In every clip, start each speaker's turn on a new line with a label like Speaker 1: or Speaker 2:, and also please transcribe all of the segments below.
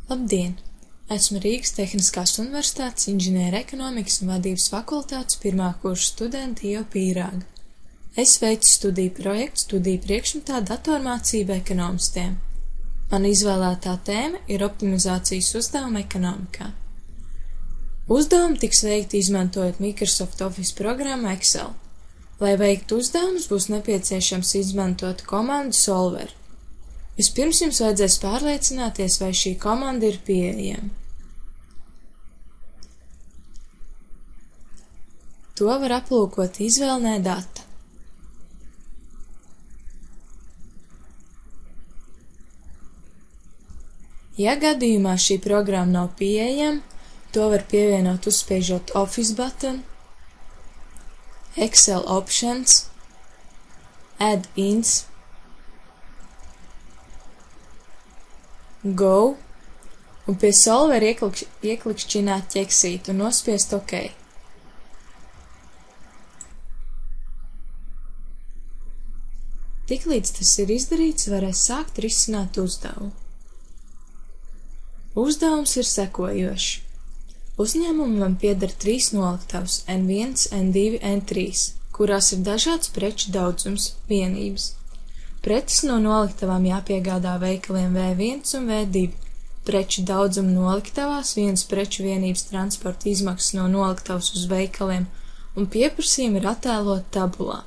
Speaker 1: Labdien! Esmu Rīgas Tehniskās Universitātes Inženieru ekonomikas un vadības fakultātes pirmā kursa studente Ieva Pīrāga. Es veicu studiju projektu studiju priekšmetā datormācība ekonomistiem. Mana izvēlētā tēma ir optimizācijas uzdevumi ekonomikā. Uzdevumi tiks veikti izmantojot Microsoft Office programmu Excel. Lai veiktu uzdevumus, būs nepieciešams izmantot komandu Solver. Vispirms jums vajadzēs pārliecināties, vai šī komanda ir pieejama. To var aplūkot izvēlnē data. Ja gadījumā šī programma nav pieejama, to var pievienot uzspiežot Office button, Excel Options, Add-ins, Go, un pie Solver ieklikšķināt ķeksīt un nospiest OK. Tiklīdz tas ir izdarīts, varēs sākt risināt uzdevumu. Uzdevums ir sekojošs. Uzņēmumam pieder 3 noliktavas N1, N2, N3, kurās ir dažāds preču daudzums vienības. Preces no noliktavām jāpiegādā veikaliem V1 un V2. Preču daudzumu noliktavās, vienas preču vienības transporta izmaksas no noliktavas uz veikaliem un pieprasījumi ir attēloti tabulā.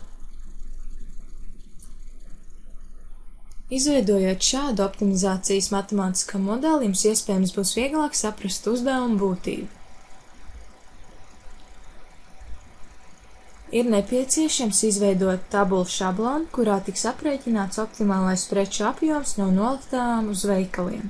Speaker 1: Izveidojot šādu optimizācijas matemātisko modeli, jums iespējams būs vieglāk saprast uzdevumu būtību. Ir nepieciešams izveidot tabulu šablonu, kurā tiks aprēķināts optimālais preču apjoms no noliktavām uz veikaliem.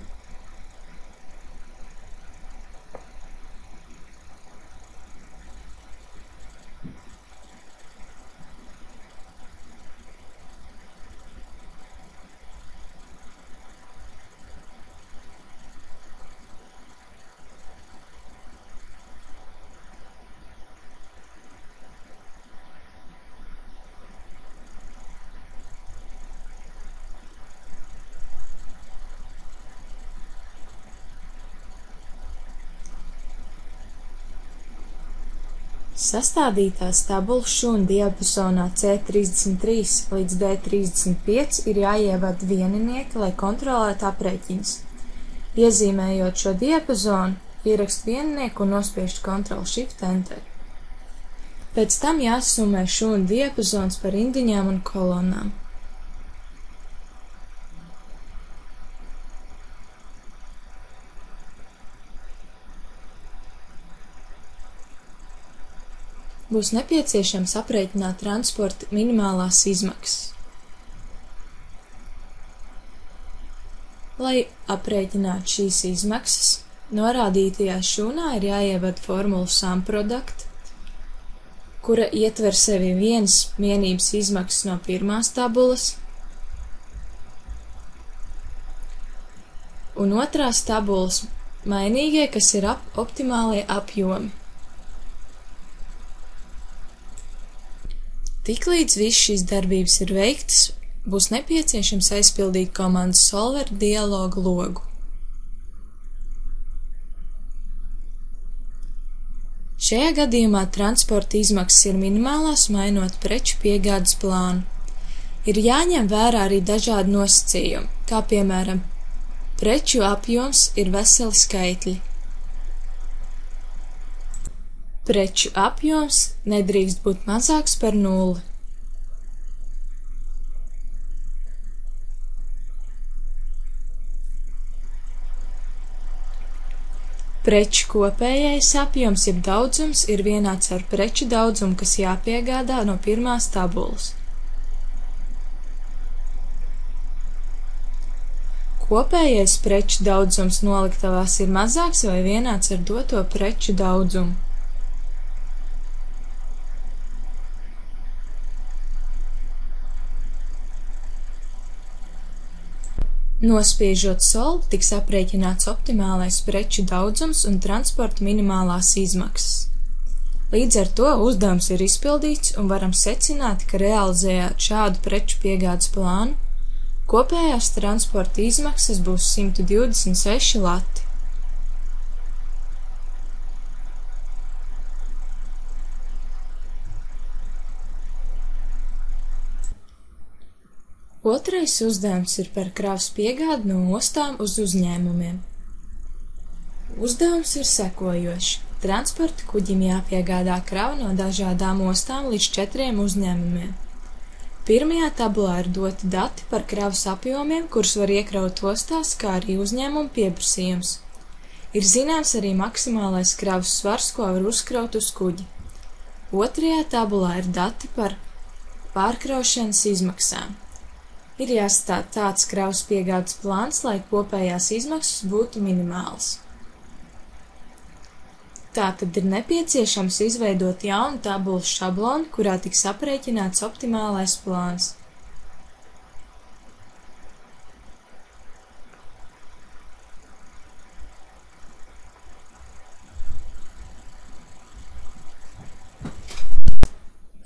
Speaker 1: Sastādītās tabulas šūnu diapazonā C33 līdz D35 ir jāievada vieninieki, lai kontrolētu aprēķinus. Iezīmējot šo diapazonu, ierakst vieninieku un nospiežt Ctrl+Shift+Enter. Pēc tam jāsummē šūnu diapazons par indiņām un kolonnām. Būs nepieciešams aprēķināt transporta minimālās izmaksas. Lai aprēķinātu šīs izmaksas, norādītajā šūnā ir jāievada formula SUMPRODUCT, kura ietver sevi vienas vienības izmaksas no pirmās tabulas un otrās tabulas mainīgie, kas ir optimālie apjomi. Tiklīdz viss šīs darbības ir veiktas, būs nepieciešams aizpildīt komandas Solver dialogu logu. Šajā gadījumā transporta izmaksas ir minimālās, mainot preču piegādes plānu. Ir jāņem vērā arī dažādi nosacījumi, kā piemēram, preču apjoms ir veseli skaitļi. Preču apjoms nedrīkst būt mazāks par 0. Preču kopējais apjoms jeb daudzums ir vienāds ar preču daudzumu, kas jāpiegādā no pirmās tabulas. Kopējais preču daudzums noliktavās ir mazāks vai vienāds ar doto preču daudzumu. Nospiežot solvu, tiks aprēķināts optimālais preču daudzums un transporta minimālās izmaksas. Līdz ar to uzdevums ir izpildīts un varam secināt, ka realizējot šādu preču piegādes plānu, kopējās transporta izmaksas būs 126 lati. Otrais uzdevums ir par kravas piegādi no ostām uz uzņēmumiem. Uzdevums ir sekojošs. Transporta kuģim jāpiegādā krava no dažādām ostām līdz 4 uzņēmumiem. Pirmajā tabulā ir doti dati par kravas apjomiem, kurus var iekraut ostās, kā arī uzņēmumu pieprasījums. Ir zināms arī maksimālais kravas svars, ko var uzkraut uz kuģi. Otrajā tabulā ir dati par pārkraušanas izmaksām. Ir jāsastāv tāds kravas piegādes plāns, lai kopējās izmaksas būtu minimālas. Tātad ir nepieciešams izveidot jaunu tabulas šablonu, kurā tiks aprēķināts optimālais plāns.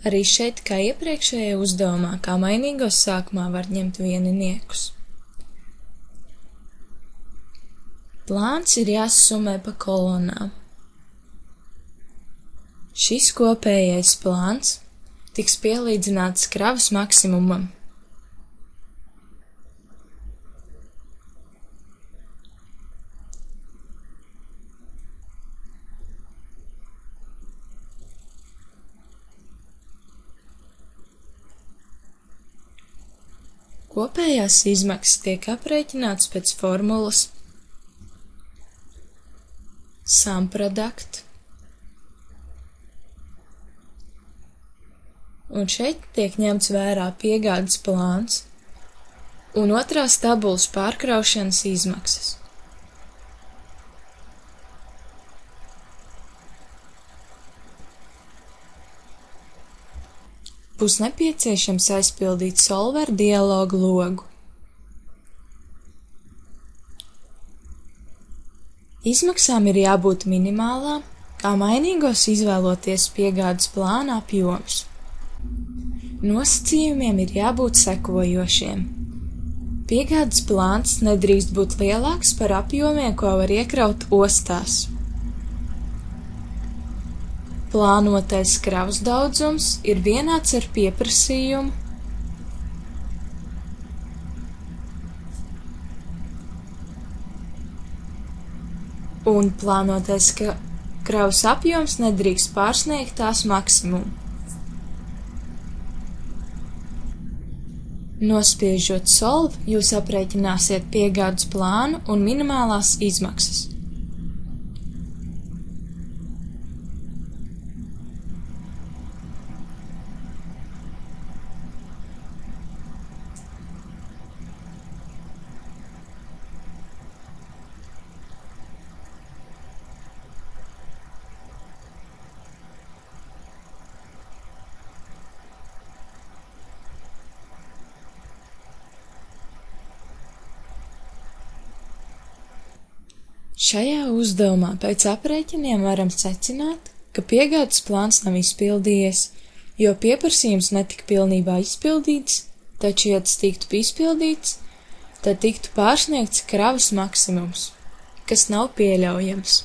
Speaker 1: Arī šeit, kā iepriekšējā uzdevumā, kā mainīgos sākumā var ņemt vieniniekus. Plāns ir jāsasumē pa kolonām. Šis kopējais plāns tiks pielīdzināts kravas maksimumam. Kopējās izmaksas tiek aprēķināts pēc formulas sum product. Un šeit tiek ņemts vērā piegādes plāns un otrās tabulas pārkraušanas izmaksas. Būs nepieciešams aizpildīt solveru dialogu logu. Izmaksām ir jābūt minimālām, kā mainīgos izvēloties piegādes plāna apjomus. Nosacījumiem ir jābūt sekojošiem. Piegādes plāns nedrīkst būt lielāks par apjomiem, ko var iekraut ostās. Plānotais kravas daudzums ir vienāds ar pieprasījumu. Un plānotais kravas apjoms nedrīkst pārsniegt tās maksimumu. Nospiežot solvu, jūs aprēķināsiet piegādes plānu un minimālās izmaksas. Šajā uzdevumā pēc aprēķiniem varam secināt, ka piegādes plāns nav izpildījies, jo pieprasījums netika pilnībā izpildīts, taču, ja tas tiktu izpildīts, tad tiktu pārsniegts kravas maksimums, kas nav pieļaujams.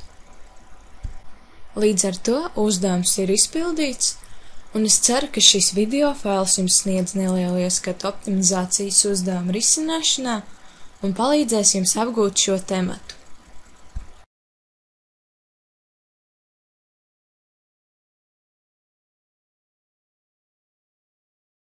Speaker 1: Līdz ar to uzdevums ir izpildīts, un es ceru, ka šis video fails jums sniedz nelielu ieskatu optimizācijas uzdevumu risināšanā un palīdzēs jums apgūt šo tematu.